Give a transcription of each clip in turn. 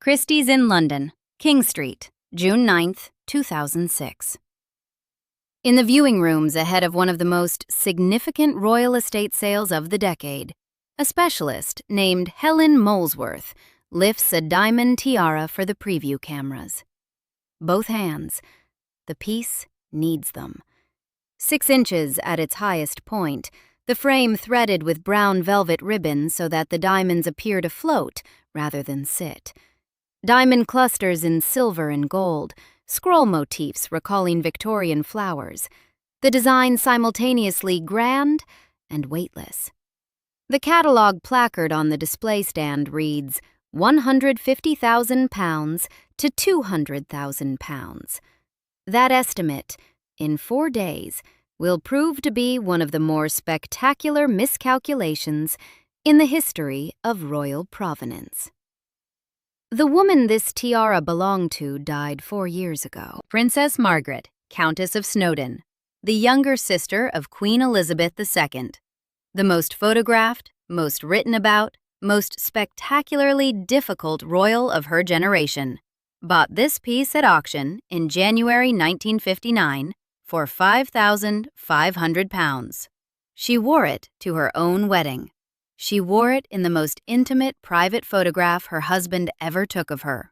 Christie's in London, King Street, June 9th, 2006. In the viewing rooms ahead of one of the most significant royal estate sales of the decade, a specialist named Helen Molesworth lifts a diamond tiara for the preview cameras. Both hands. The piece needs them. 6 inches at its highest point, the frame threaded with brown velvet ribbon so that the diamonds appear to float rather than sit. Diamond clusters in silver and gold, scroll motifs recalling Victorian flowers, the design simultaneously grand and weightless. The catalog placard on the display stand reads £150,000 to £200,000. That estimate, in 4 days, will prove to be one of the more spectacular miscalculations in the history of royal provenance. The woman this tiara belonged to died 4 years ago. Princess Margaret, Countess of Snowdon, the younger sister of Queen Elizabeth II, the most photographed, most written about, most spectacularly difficult royal of her generation, bought this piece at auction in January 1959 for £5,500. She wore it to her own wedding. She wore it in the most intimate private photograph her husband ever took of her.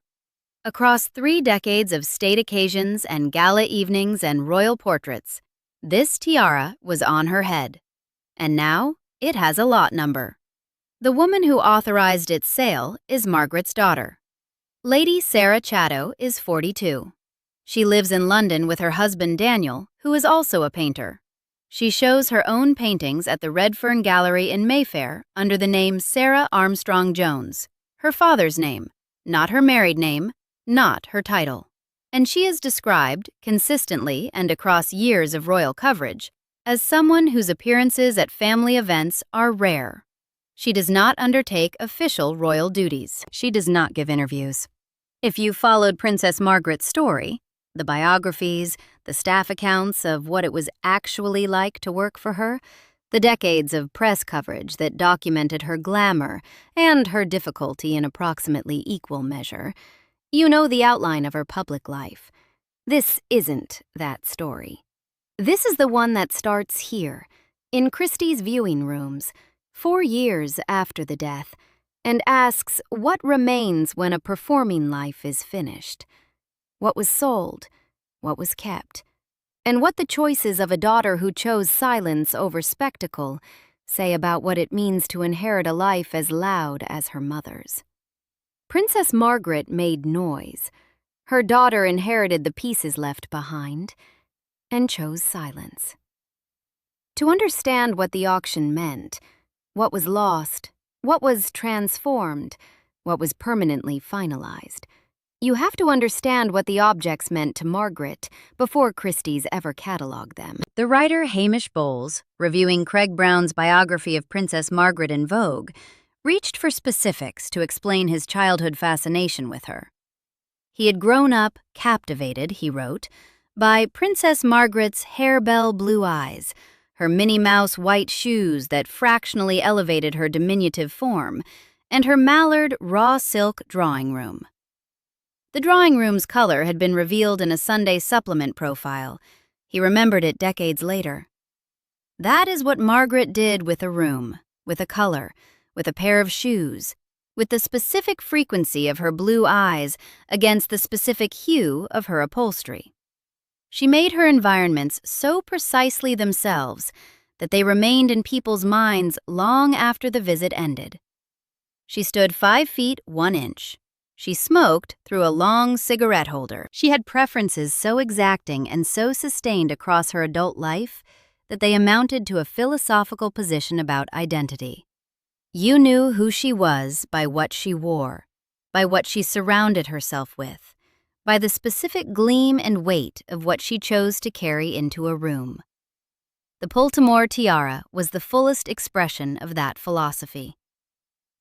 Across 3 decades of state occasions and gala evenings and royal portraits, this tiara was on her head. And now it has a lot number. The woman who authorized its sale is Margaret's daughter. Lady Sarah Chatto is 42. She lives in London with her husband Daniel, who is also a painter. She shows her own paintings at the Redfern Gallery in Mayfair under the name Sarah Armstrong Jones, her father's name, not her married name, not her title. And she is described, consistently and across years of royal coverage, as someone whose appearances at family events are rare. She does not undertake official royal duties. She does not give interviews. If you followed Princess Margaret's story, the biographies, the staff accounts of what it was actually like to work for her, the decades of press coverage that documented her glamour and her difficulty in approximately equal measure, you know the outline of her public life. This isn't that story. This is the one that starts here, in Christie's viewing rooms, 4 years after the death, and asks what remains when a performing life is finished. What was sold, what was kept, and what the choices of a daughter who chose silence over spectacle say about what it means to inherit a life as loud as her mother's. Princess Margaret made noise. Her daughter inherited the pieces left behind and chose silence. To understand what the auction meant, what was lost, what was transformed, what was permanently finalized, you have to understand what the objects meant to Margaret before Christie's ever catalogued them. The writer Hamish Bowles, reviewing Craig Brown's biography of Princess Margaret in Vogue, reached for specifics to explain his childhood fascination with her. He had grown up captivated, he wrote, by Princess Margaret's harebell blue eyes, her Minnie Mouse white shoes that fractionally elevated her diminutive form, and her mallard raw silk drawing room. The drawing room's color had been revealed in a Sunday supplement profile. He remembered it decades later. That is what Margaret did with a room, with a color, with a pair of shoes, with the specific frequency of her blue eyes against the specific hue of her upholstery. She made her environments so precisely themselves that they remained in people's minds long after the visit ended. She stood 5 feet 1 inch. She smoked through a long cigarette holder. She had preferences so exacting and so sustained across her adult life that they amounted to a philosophical position about identity. You knew who she was by what she wore, by what she surrounded herself with, by the specific gleam and weight of what she chose to carry into a room. The Poltimore tiara was the fullest expression of that philosophy.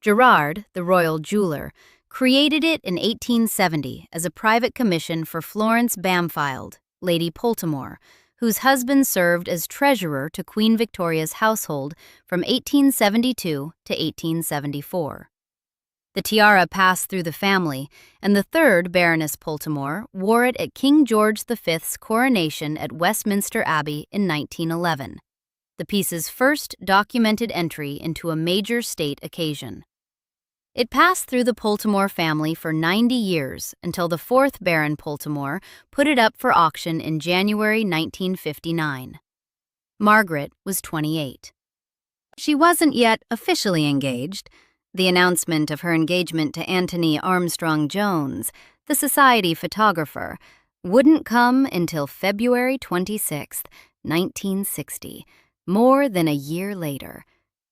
Gerard, the royal jeweler, created it in 1870 as a private commission for Florence Bampfylde, Lady Poltimore, whose husband served as treasurer to Queen Victoria's household from 1872 to 1874. The tiara passed through the family, and the third Baroness Poltimore wore it at King George V's coronation at Westminster Abbey in 1911, the piece's first documented entry into a major state occasion. It passed through the Poltimore family for 90 years until the fourth Baron Poltimore put it up for auction in January 1959. Margaret was 28. She wasn't yet officially engaged. The announcement of her engagement to Anthony Armstrong Jones, the society photographer, wouldn't come until February 26, 1960, more than a year later.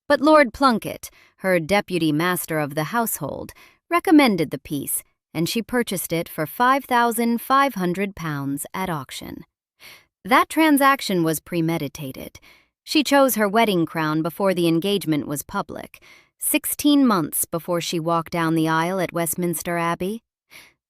But Lord Plunket, her deputy master of the household, recommended the piece, and she purchased it for £5,500 at auction. That transaction was premeditated. She chose her wedding crown before the engagement was public, 16 months before she walked down the aisle at Westminster Abbey.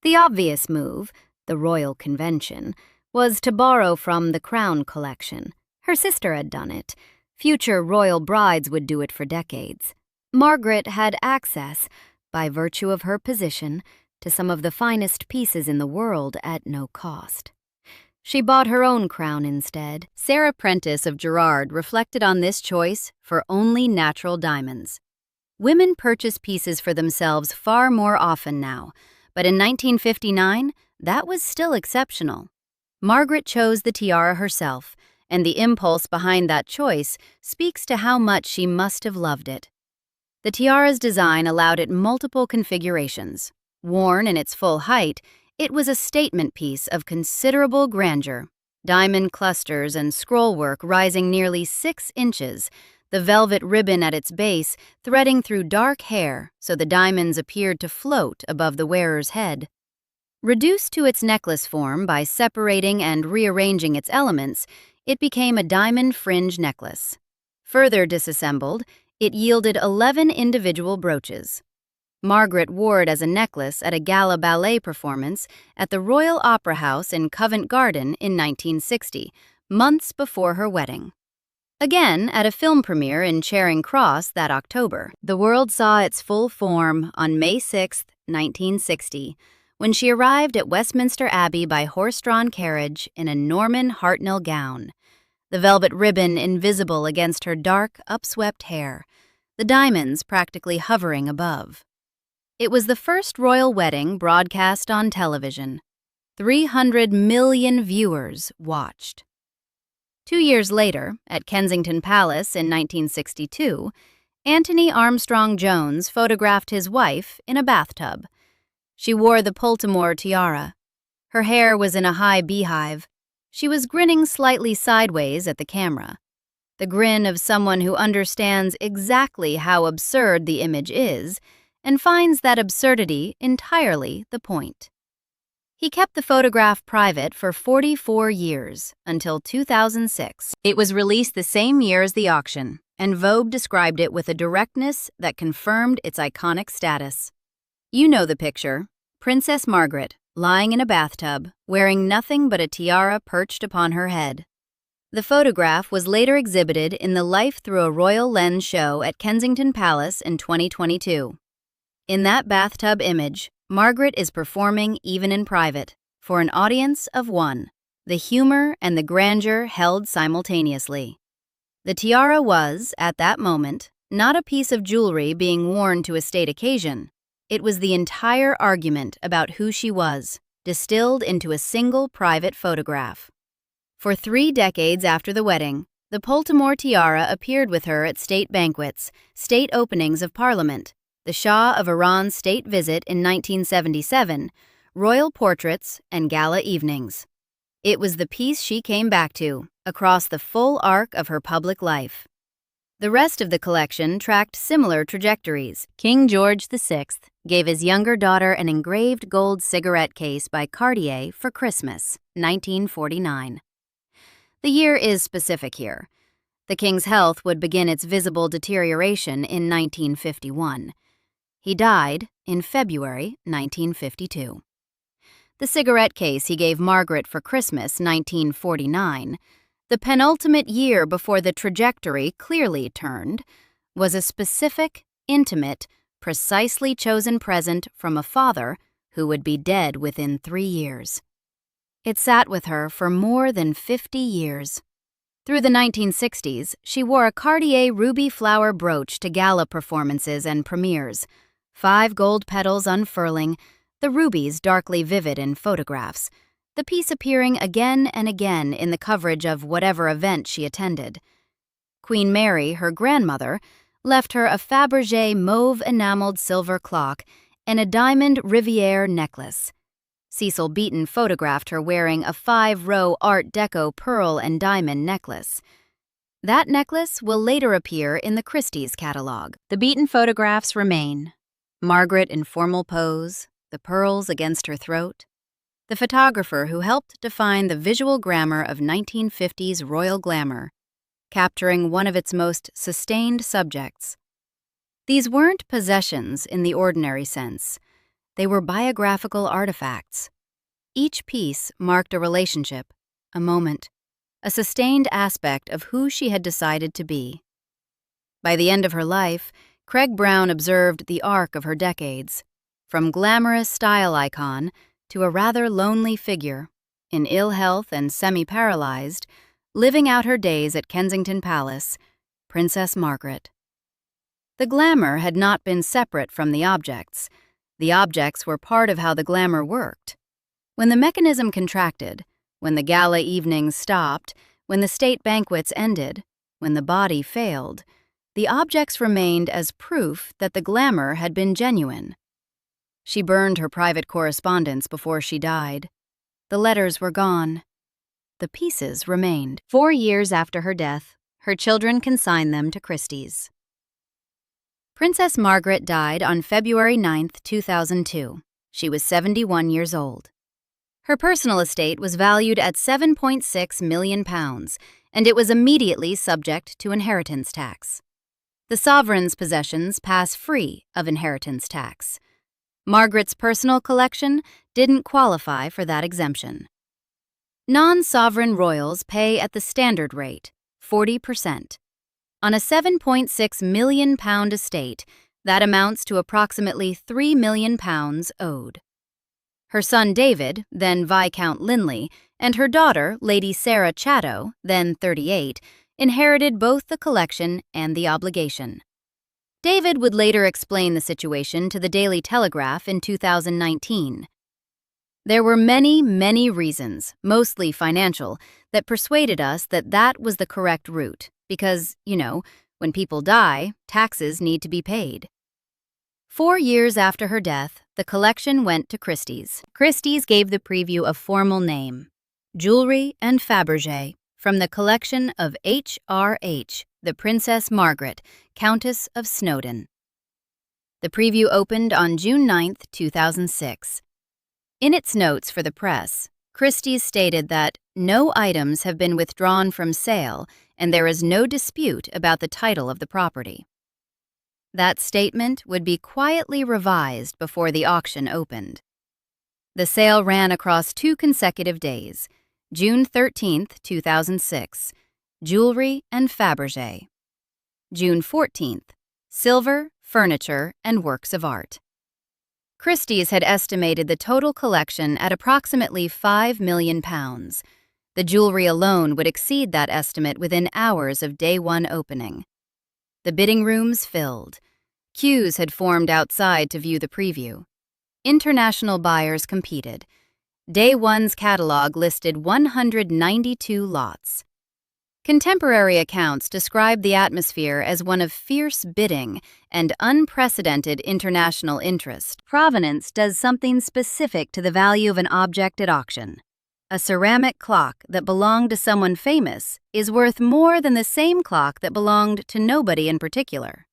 The obvious move, the royal convention, was to borrow from the crown collection. Her sister had done it. Future royal brides would do it for decades. Margaret had access, by virtue of her position, to some of the finest pieces in the world at no cost. She bought her own crown instead. Sarah Prentice of Gerard reflected on this choice for only natural diamonds. Women purchase pieces for themselves far more often now, but in 1959, that was still exceptional. Margaret chose the tiara herself, and the impulse behind that choice speaks to how much she must have loved it. The tiara's design allowed it multiple configurations. Worn in its full height, it was a statement piece of considerable grandeur, diamond clusters and scrollwork rising nearly 6 inches, the velvet ribbon at its base threading through dark hair so the diamonds appeared to float above the wearer's head. Reduced to its necklace form by separating and rearranging its elements, it became a diamond fringe necklace. Further disassembled, it yielded 11 individual brooches. Margaret wore it as a necklace at a gala ballet performance at the Royal Opera House in Covent Garden in 1960, months before her wedding. Again, at a film premiere in Charing Cross that October, the world saw its full form on May 6, 1960, when she arrived at Westminster Abbey by horse-drawn carriage in a Norman Hartnell gown, the velvet ribbon invisible against her dark, upswept hair, the diamonds practically hovering above. It was the first royal wedding broadcast on television. 300 million viewers watched. 2 years later, at Kensington Palace in 1962, Anthony Armstrong Jones photographed his wife in a bathtub. She wore the Poltimore tiara. Her hair was in a high beehive. She was grinning slightly sideways at the camera, the grin of someone who understands exactly how absurd the image is and finds that absurdity entirely the point. He kept the photograph private for 44 years, until 2006. It was released the same year as the auction, and Vogue described it with a directness that confirmed its iconic status. You know the picture. Princess Margaret, lying in a bathtub, wearing nothing but a tiara perched upon her head. The photograph was later exhibited in the Life Through a Royal Lens show at Kensington Palace in 2022. In that bathtub image, Margaret is performing even in private, for an audience of one, the humor and the grandeur held simultaneously. The tiara was, at that moment, not a piece of jewelry being worn to a state occasion. It was the entire argument about who she was, distilled into a single private photograph. For 3 decades after the wedding, the Poltimore tiara appeared with her at state banquets, state openings of Parliament, the Shah of Iran's state visit in 1977, royal portraits, and gala evenings. It was the piece she came back to, across the full arc of her public life. The rest of the collection tracked similar trajectories. King George VI gave his younger daughter an engraved gold cigarette case by Cartier for Christmas, 1949. The year is specific here. The king's health would begin its visible deterioration in 1951. He died in February 1952. The cigarette case he gave Margaret for Christmas 1949, the penultimate year before the trajectory clearly turned, was a specific, intimate, precisely chosen present from a father who would be dead within 3 years. It sat with her for more than 50 years. Through the 1960s, she wore a Cartier ruby flower brooch to gala performances and premieres, 5 gold petals unfurling, the rubies darkly vivid in photographs, the piece appearing again and again in the coverage of whatever event she attended. Queen Mary, her grandmother, left her a Fabergé mauve-enameled silver clock and a diamond Rivière necklace. Cecil Beaton photographed her wearing a 5-row Art Deco pearl and diamond necklace. That necklace will later appear in the Christie's catalog. The Beaton photographs remain. Margaret in formal pose, the pearls against her throat. The photographer who helped define the visual grammar of 1950s royal glamour, capturing one of its most sustained subjects. These weren't possessions in the ordinary sense. They were biographical artifacts. Each piece marked a relationship, a moment, a sustained aspect of who she had decided to be. By the end of her life, Craig Brown observed the arc of her decades, from glamorous style icon to a rather lonely figure, in ill health and semi-paralyzed, living out her days at Kensington Palace, Princess Margaret. The glamour had not been separate from the objects. The objects were part of how the glamour worked. When the mechanism contracted, when the gala evenings stopped, when the state banquets ended, when the body failed, the objects remained as proof that the glamour had been genuine. She burned her private correspondence before she died. The letters were gone. The pieces remained. 4 years after her death, her children consigned them to Christie's. Princess Margaret died on February 9, 2002. She was 71 years old. Her personal estate was valued at £7.6 million, and it was immediately subject to inheritance tax. The sovereign's possessions pass free of inheritance tax. Margaret's personal collection didn't qualify for that exemption. Non-sovereign royals pay at the standard rate, 40%. On a £7.6 million estate, that amounts to approximately £3 million owed. Her son David, then Viscount Linley, and her daughter, Lady Sarah Chatto, then 38, inherited both the collection and the obligation. David would later explain the situation to the Daily Telegraph in 2019. There were many, many reasons, mostly financial, that persuaded us that that was the correct route, because, when people die, taxes need to be paid. 4 years after her death, the collection went to Christie's. Christie's gave the preview a formal name, Jewelry and Fabergé, from the collection of H.R.H., the Princess Margaret, Countess of Snowdon. The preview opened on June 9, 2006. In its notes for the press, Christie's stated that no items have been withdrawn from sale and there is no dispute about the title of the property. That statement would be quietly revised before the auction opened. The sale ran across 2 consecutive days, June 13, 2006, Jewelry and Fabergé. June 14th, Silver, Furniture, and Works of Art. Christie's had estimated the total collection at approximately £5 million. The jewelry alone would exceed that estimate within hours of day 1 opening. The bidding rooms filled. Queues had formed outside to view the preview. International buyers competed. Day 1's catalog listed 192 lots. Contemporary accounts describe the atmosphere as one of fierce bidding and unprecedented international interest. Provenance does something specific to the value of an object at auction. A ceramic clock that belonged to someone famous is worth more than the same clock that belonged to nobody in particular.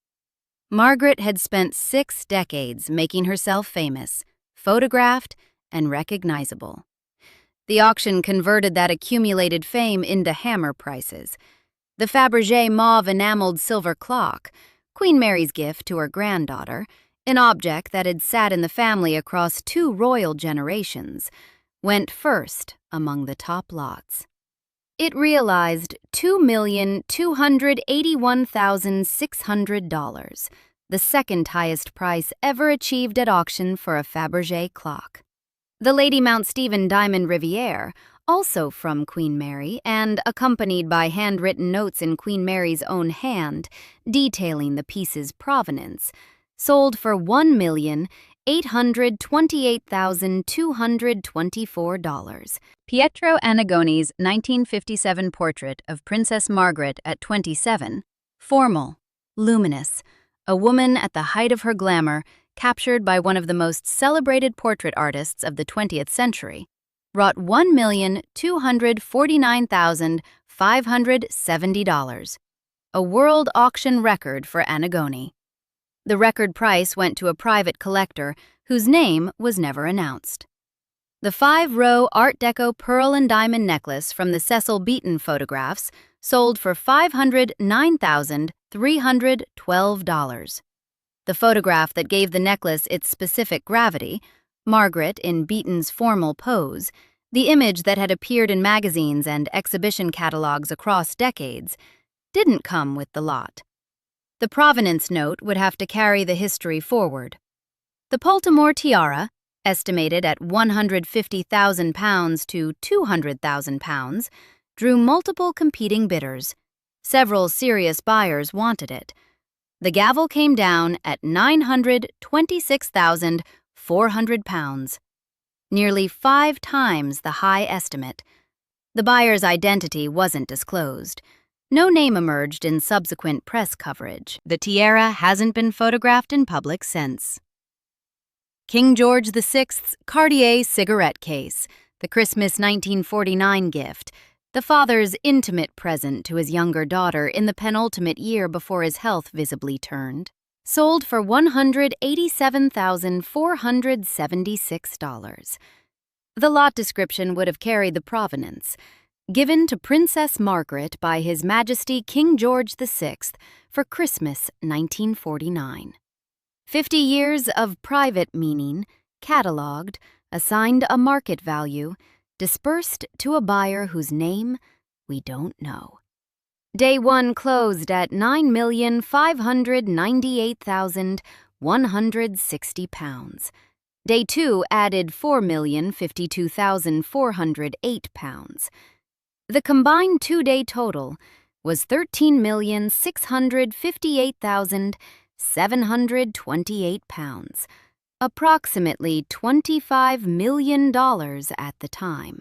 Margaret had spent 6 decades making herself famous, photographed, and recognizable. The auction converted that accumulated fame into hammer prices. The Fabergé mauve enameled silver clock, Queen Mary's gift to her granddaughter, an object that had sat in the family across 2 royal generations, went first among the top lots. It realized $2,281,600, the second highest price ever achieved at auction for a Fabergé clock. The Lady Mount Stephen Diamond Riviere, also from Queen Mary and accompanied by handwritten notes in Queen Mary's own hand detailing the piece's provenance, sold for $1,828,224. Pietro Annigoni's 1957 portrait of Princess Margaret at 27, formal, luminous, a woman at the height of her glamour, captured by one of the most celebrated portrait artists of the 20th century, brought $1,249,570, a world auction record for Annigoni. The record price went to a private collector whose name was never announced. The 5-row Art Deco pearl and diamond necklace from the Cecil Beaton photographs sold for $509,312. The photograph that gave the necklace its specific gravity, Margaret in Beaton's formal pose, the image that had appeared in magazines and exhibition catalogs across decades, didn't come with the lot. The provenance note would have to carry the history forward. The Poltimore tiara, estimated at £150,000 to £200,000, drew multiple competing bidders. Several serious buyers wanted it. The gavel came down at £926,400, nearly 5 times the high estimate. The buyer's identity wasn't disclosed. No name emerged in subsequent press coverage. The tiara hasn't been photographed in public since. King George VI's Cartier cigarette case, the Christmas 1949 gift, the father's intimate present to his younger daughter in the penultimate year before his health visibly turned, sold for $187,476. The lot description would have carried the provenance, given to Princess Margaret by His Majesty King George VI for Christmas 1949. 50 years of private meaning, catalogued, assigned a market value, dispersed to a buyer whose name we don't know. Day 1 closed at £9,598,160. Day 2 added £4,052,408. The combined 2-day total was £13,658,728, approximately $25 million at the time.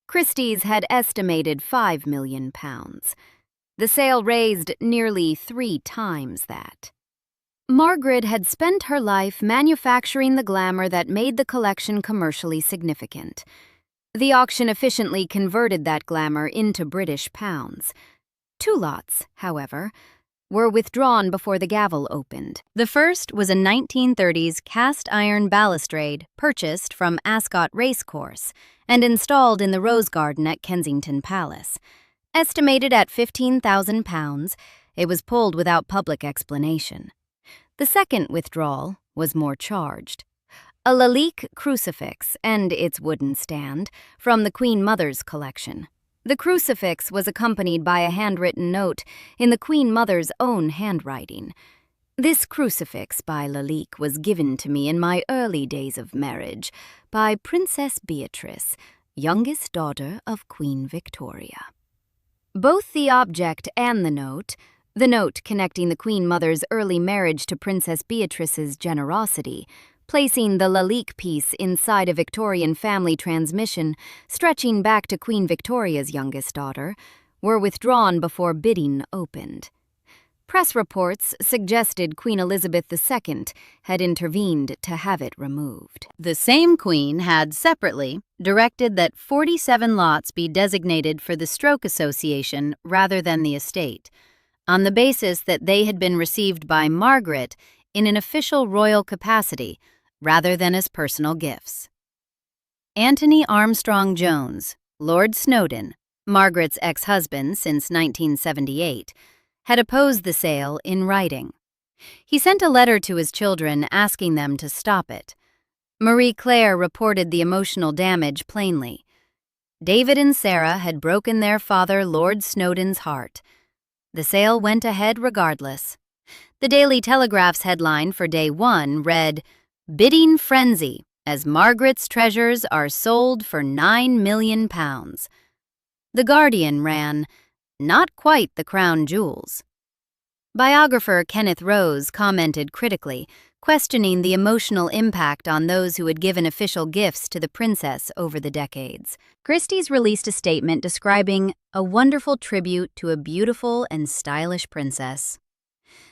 Christie's had estimated £5 million. The sale raised nearly 3 times that. Margaret had spent her life manufacturing the glamour that made the collection commercially significant. The auction efficiently converted that glamour into British pounds. 2 lots, however, were withdrawn before the gavel opened. The first was a 1930s cast-iron balustrade purchased from Ascot Racecourse and installed in the Rose Garden at Kensington Palace. Estimated at £15,000, it was pulled without public explanation. The second withdrawal was more charged. A Lalique crucifix and its wooden stand from the Queen Mother's collection. The crucifix was accompanied by a handwritten note in the Queen Mother's own handwriting. This crucifix by Lalique was given to me in my early days of marriage by Princess Beatrice, youngest daughter of Queen Victoria. Both the object and the note connecting the Queen Mother's early marriage to Princess Beatrice's generosity, placing the Lalique piece inside a Victorian family transmission stretching back to Queen Victoria's youngest daughter, were withdrawn before bidding opened. Press reports suggested Queen Elizabeth II had intervened to have it removed. The same queen had separately directed that 47 lots be designated for the Stroke Association rather than the estate, on the basis that they had been received by Margaret in an official royal capacity rather than as personal gifts. Anthony Armstrong Jones, Lord Snowdon, Margaret's ex-husband since 1978, had opposed the sale in writing. He sent a letter to his children asking them to stop it. Marie Claire reported the emotional damage plainly. David and Sarah had broken their father Lord Snowdon's heart. The sale went ahead regardless. The Daily Telegraph's headline for day 1 read, "Bidding Frenzy as Margaret's treasures are sold for £9 million." The Guardian ran, "Not quite the crown jewels." Biographer Kenneth Rose commented critically, questioning the emotional impact on those who had given official gifts to the princess over the decades. Christie's released a statement describing a wonderful tribute to a beautiful and stylish princess.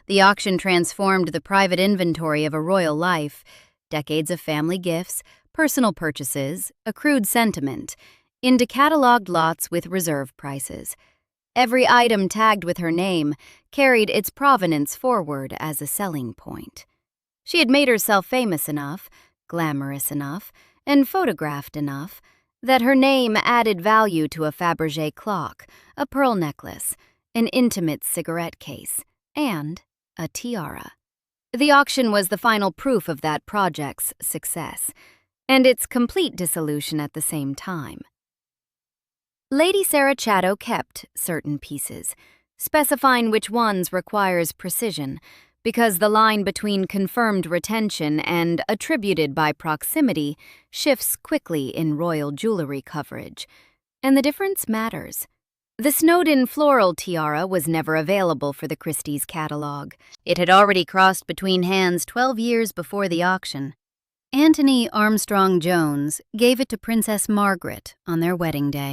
The auction transformed the private inventory of a royal life, decades of family gifts, personal purchases, accrued sentiment, into catalogued lots with reserve prices. Every item tagged with her name carried its provenance forward as a selling point. She had made herself famous enough, glamorous enough, and photographed enough that her name added value to a Fabergé clock, a pearl necklace, an intimate cigarette case, and a tiara. The auction was the final proof of that project's success, and its complete dissolution at the same time. Lady Sarah Chatto kept certain pieces, specifying which ones requires precision, because the line between confirmed retention and attributed by proximity shifts quickly in royal jewelry coverage, and the difference matters. The snowed-in floral tiara was never available for the Christie's catalog. It had already crossed between hands 12 years before the auction. Anthony Armstrong Jones gave it to Princess Margaret on their wedding day.